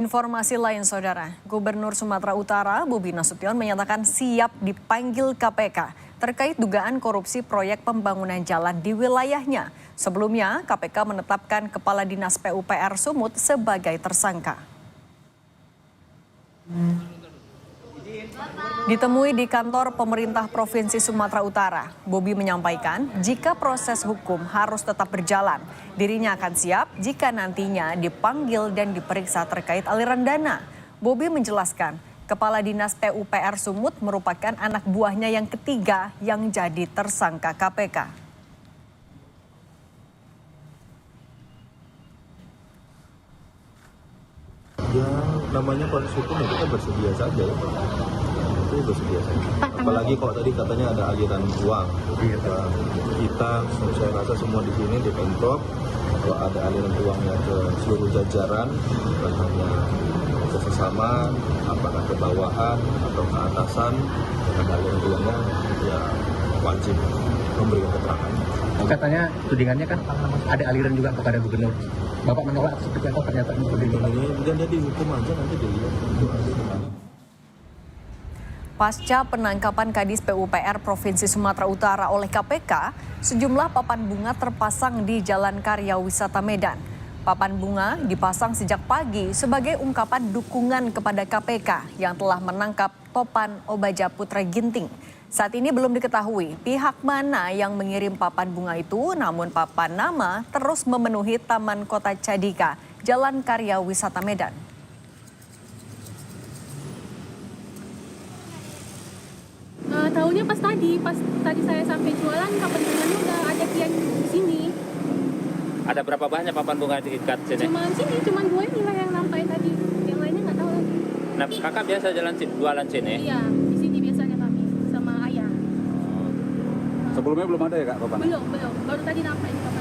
Informasi lain, Saudara. Gubernur Sumatera Utara, Bobi Nasution menyatakan siap dipanggil KPK terkait dugaan korupsi proyek pembangunan jalan di wilayahnya. Sebelumnya, KPK menetapkan Kepala Dinas PUPR Sumut sebagai tersangka. Ditemui di kantor pemerintah Provinsi Sumatera Utara, Bobi menyampaikan jika proses hukum harus tetap berjalan, dirinya akan siap jika nantinya dipanggil dan diperiksa terkait aliran dana. Bobi menjelaskan, Kepala Dinas PUPR Sumut merupakan anak buahnya yang ketiga yang jadi tersangka KPK. Ya, namanya proses hukum ya kita bersedia saja ya. Itu bersedia saja. Apalagi kalau tadi katanya ada aliran uang. Kita saya rasa semua di sini di Pemprov, kalau ada aliran uangnya ke seluruh jajaran, bukan hanya ke sesama, apakah ke bawahan atau ke atasan, ada aliran uangnya, ya wajib memberikan keterangan. Katanya tudingannya kan ada aliran juga kepada gubernur. Bapak menolak seperti apa pernyataan tudingan ini? Dan dia dihukum aja nanti dilihat. Pasca penangkapan Kadis PUPR Provinsi Sumatera Utara oleh KPK, sejumlah papan bunga terpasang di Jalan Karya Wisata Medan. Papan bunga dipasang sejak pagi sebagai ungkapan dukungan kepada KPK yang telah menangkap Topan Obaja Putra Ginting. Saat ini belum diketahui pihak mana yang mengirim papan bunga itu, namun papan nama terus memenuhi Taman Kota Cadika, Jalan Karya Wisata Medan. Tahunya pas tadi saya sampai jualan, papan bunganya udah ada kian di sini. Ada berapa banyak papan bunga diikat sini? Cuman dua ini lah yang nampak tadi. Yang lainnya nggak tahu lagi. Nah, kakak biasa jualan sini? Iya, di sini biasanya kami sama ayah. Sebelumnya belum ada ya Kak papan? Belum. Baru tadi nampak ini papan.